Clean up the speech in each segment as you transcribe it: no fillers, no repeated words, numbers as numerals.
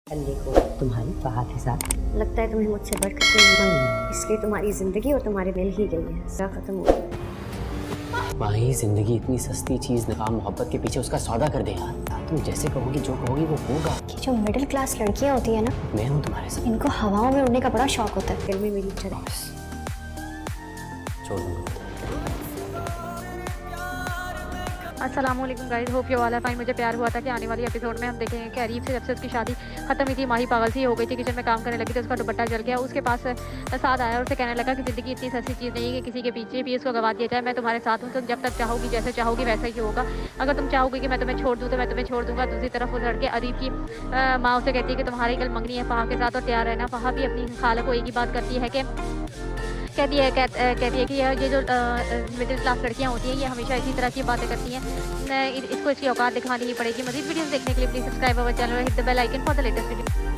अल्ले को तुम्हारी बात है साथ। लगता है तुम्हें मुझसे बढ़कर कोई नहीं, इसलिए तुम्हारी जिंदगी और तुम्हारे मिल ही गई है। सब खत्म हो गया। माही, जिंदगी इतनी सस्ती चीज ना, मोहब्बत के पीछे उसका सौदा कर दे यार। तुम जैसे कहोगी जो कहोगी वो होगा। जो मिडिल क्लास लड़कियां होती है ना, मैं हूँ तुम्हारे साथ। इनको हवाओं में उड़ने का बड़ा शौक होता है। फिर भी मेरी इच्छा है छोड़ दूंगा। अस्सलाम वालेकुम guys, hope you all are fine. मुझे प्यार हुआ था कि आने वाली एपिसोड में हम देखेंगे कि अरीब से जब से उसकी शादी खत्म हुई थी, माही पागल सी हो गई थी, किचन में काम करने लगी थी, उसका दुपट्टा जल गया। उसके पास साथ आया और उसे कहने लगा कि ज़िंदगी इतनी सस्ती चीज़ नहीं है कि किसी के पीछे भी इसको गवा दिया जाए। मैं तुम्हारे साथ हूँ, तुम जब तक चाहोगी, जैसे चाहोगी वैसा ही होगा। अगर तुम चाहोगी कि मैं तुम्हें छोड़ दूँ तो मैं तुम्हें छोड़ दूँगा। दूसरी तरफ वो लड़के अरीब की माँ उसे कहती है कि तुम्हारी कल मंगनी है फहा के साथ और तैयार रहना। फहा भी अपनी खाला को एक ही बात करती है कि कहती है कि ये जो मिडिल क्लास लड़कियां होती हैं ये हमेशा इसी तरह की बातें करती हैं, इसको इसकी औकात दिखानी ही पड़ेगी। मज़ीद वीडियोस देखने के लिए प्लीज़ सब्सक्राइब अवर चैनल और hit the bell icon for the latest video.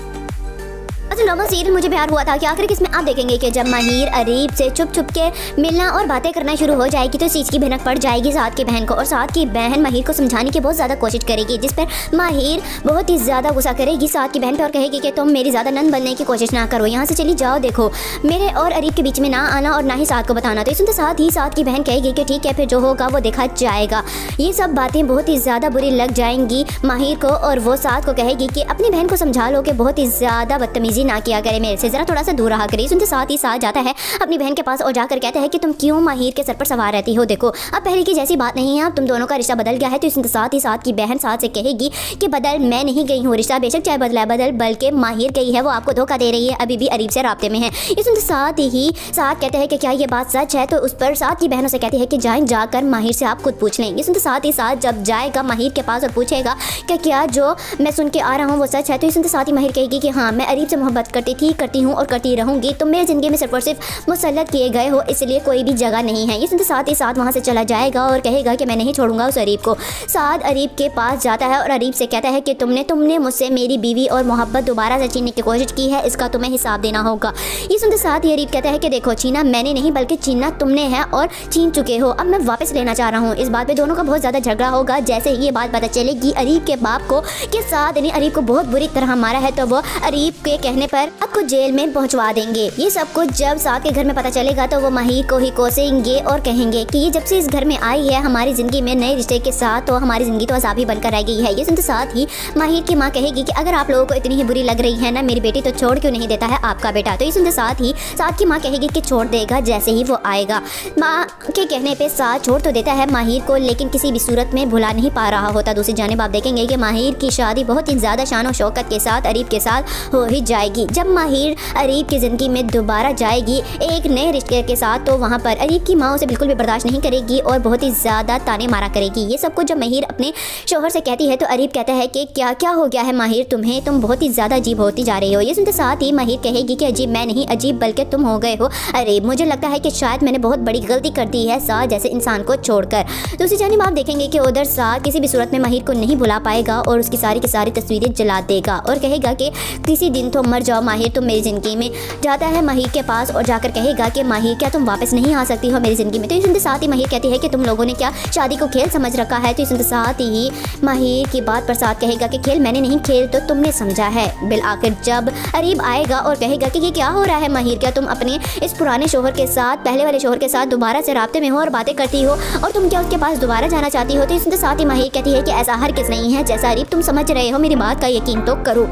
अच्छा, नॉर्मल सीरियल मुझे प्यार हुआ था कि आखिर किसमें आप देखेंगे कि जब माहिर अरीब से छुप छुप के मिलना और बातें करना शुरू हो जाएगी तो इस चीज़ की भनक पड़ जाएगी साथ की बहन को, और साथ की बहन माहिर को समझाने की बहुत ज़्यादा कोशिश करेगी, जिस पर माहिर बहुत ही ज़्यादा गुस्सा करेगी साथ की बहन पर और कहेगी कि तुम मेरी ज़्यादा नंद बनने की कोशिश ना करो, यहाँ से चली जाओ, देखो मेरे और अरीब के बीच में ना आना और ना ही साथ को बताना। तो इसके साथ ही साथ की बहन कहेगी कि ठीक है, फिर जो होगा वो देखा जाएगा। ये सब बातें बहुत ही ज़्यादा बुरी लग जाएंगी माहिर को, और वो साथ को कहेगी कि अपनी बहन को समझा लो कि बहुत ही ज़्यादा बदतमीजी ना किया करे, मेरे से ज़रा थोड़ा सा दूर रहा करे। सुनते साथ ही साथ जाता है अपनी बहन के पास और जाकर कहता है कि तुम क्यों माहिर के सर पर सवार रहती हो, देखो अब पहले की जैसी बात नहीं है, अब तुम दोनों का रिश्ता बदल गया है। तो इसके साथ ही साथ की बहन साथ से कहेगी कि बदल मैं नहीं गई हूँ, रिश्ता बेशक चाहे बदला है बदल, बल्कि माहिर गई है, वो आपको धोखा दे रही है, अभी भी अरीब से राब्ते में है। ये सुनते साथ ही साथ कहते हैं कि क्या ये बात सच है, तो उस पर साथ की बहनों से कहती है कि जाएं, जाकर माहिर से आप खुद पूछ लें। ये सुनते साथ ही साथ जब जाएगा माहिर के पास और पूछेगा कि क्या जो मैं सुन के आ रहा हूँ वो सच है, तो ये सुनते साथ ही माहिर कहेगी कि हाँ, मैं अरीब से मोहब्बत करती थी, करती हूँ और करती रहूँगी, तो मेरी ज़िंदगी में सिर्फ और सिर्फ मुसल्लत किए गए हो, इसलिए कोई भी जगह नहीं है। ये सुनते साथ ही साथ वहाँ से चला जाएगा और कहेगा कि मैं नहीं छोड़ूंगा उस अरीब को। साथ अरीब के पास जाता है और अरीब से कहता है कि तुमने मुझसे मेरी बीवी और मोहब्बत दोबारा से छीनने की कोशिश की है, इसका तुम्हें हिसाब देना होगा। ये सुनते साथ ही अरीब कहता है कि देखो, छीना मैंने नहीं बल्कि छीना तुमने है और छीन चुके हो, अब मैं वापस लेना चाह रहा हूँ। इस बात पे दोनों का बहुत ज़्यादा झगड़ा होगा। जैसे ही ये बात पता चलेगी अरीब के बाप को कि साथ ने अरीब को बहुत बुरी तरह मारा है, तो वो अरीब के कहने पर आपको जेल में पहुँचवा देंगे। ये सब कुछ जब साथ के घर में पता चलेगा तो वो माहिर को ही कोसेंगे और कहेंगे कि ये जब से इस घर में आई है हमारी ज़िंदगी में नए रिश्ते के साथ, तो हमारी ज़िंदगी तो अज़ाब ही बनकर रह गई है। ये सुनते साथ ही माहिर की माँ कहेगी कि अगर आप लोगों को इतनी ही बुरी लग रही है ना मेरी बेटी, तो छोड़ क्यों नहीं देता है आपका बेटा। तो ये सुनते साथ ही साथ की माँ कहेगी कि छोड़ देगा जैसे ही वो आएगा। माँ के कहने पर साथ छोड़ तो देता है माहिर को, लेकिन किसी भी सूरत में भुला नहीं पा रहा होता। दूसरी जानिब आप देखेंगे कि माहिर की शादी बहुत ही ज़्यादा शान और शौकत के साथ अरीब के साथ हो ही जाएगी। जब माहिर अरीब की ज़िंदगी में दोबारा जाएगी एक नए रिश्ते के साथ, तो वहाँ पर अरीब की माँ उसे बिल्कुल भी बर्दाश्त नहीं करेगी और बहुत ही ज़्यादा ताने मारा करेगी। ये सब कुछ जब माहिर अपने शोहर से कहती है तो अरीब कहता है कि क्या क्या हो गया है माहिर तुम्हें, तुम बहुत ही ज़्यादा अजीब होती जा रही हो। ये सुनते साथ ही माहिर कहेगी कि अजीब मैं नहीं, अजीब बल्कि तुम हो गए हो अरीब। मुझे लगता है कि शायद मैंने बहुत बड़ी गलती कर दी है साथ जैसे इंसान को छोड़कर। दूसरी जानिब आप देखेंगे कि उधर साथ किसी भी सूरत में माहिर को नहीं भुला पाएगा और उसकी सारी की सारी तस्वीरें जला देगा और कहेगा कि किसी दिन तो मर जाओ माहिर तुम मेरी ज़िंदगी में। जाता है माहिर के पास और जाकर कहेगा कि माहिर क्या तुम वापस नहीं आ सकती हो मेरी ज़िंदगी में। तो इस साथ ही माहिर कहती है कि तुम लोगों ने क्या शादी को खेल समझ रखा है। तो इस साथ ही माहिर की बात पर साथ कहेगा कि खेल मैंने नहीं, खेल तो तुमने समझा है। बिल आखिर जब अरीब आएगा और कहेगा कि ये क्या हो रहा है माहिर, क्या तुम अपने इस पुराने शोहर के साथ, पहले वाले शोहर के साथ दोबारा से राब्ते में हो और बातें करती हो, और तुम क्या उसके पास दोबारा जाना चाहती हो। तो इसके साथ ही माहिर कहती है कि ऐसा हर किस नहीं है जैसा अरीब तुम समझ रहे हो, मेरी बात का यकीन तो करो।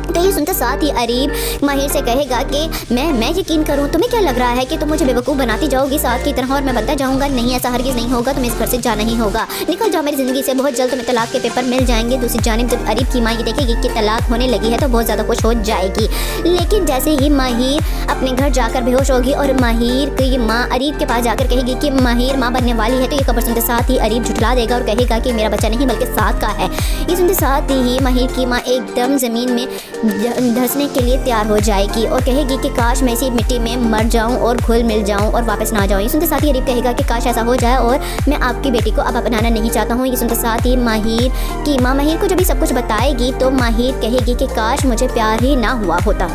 तो ये सुनते साथ ही अरीब माहिर से कहेगा कि मैं यकीन करूं, तुम्हें क्या लग रहा है कि तुम मुझे बेवकूफ़ बनाती जाओगी साथ की तरह और मैं बनता जाऊंगा? नहीं, ऐसा हरगिज़ नहीं होगा, तुम्हें इस घर से जाना ही होगा, निकल जाओ मेरी ज़िंदगी से, बहुत जल्द तुम्हें तलाक के पेपर मिल जाएंगे। दूसरी जानिब जब अरीब की माँ ये देखेगी कि तलाक होने लगी है तो बहुत ज़्यादा खुश हो जाएगी, लेकिन जैसे ही माहिर अपने घर जाकर बेहोश होगी और माहिर की माँ अरीब के पास जाकर कहेगी कि माहिर माँ बनने वाली है, तो ये खबर सुनते साथ ही अरीब झुठला देगा और कहेगा कि मेरा बच्चा नहीं बल्कि साथ का है। ये सुनते साथ ही माहिर की माँ एकदम ज़मीन में धंसने के लिए तैयार हो जाएगी और कहेगी कि काश मैं इसी मिट्टी में मर जाऊं और घुल मिल जाऊं और वापस ना जाऊं। ये सुनते साथ ही अरीब कहेगा कि काश ऐसा हो जाए और मैं आपकी बेटी को अब अपनाना नहीं चाहता हूं। ये सुनते साथ ही माहिर की माँ माहिर को जब ये सब कुछ बताएगी तो माहिर कहेगी कि काश मुझे प्यार ही ना हुआ होता।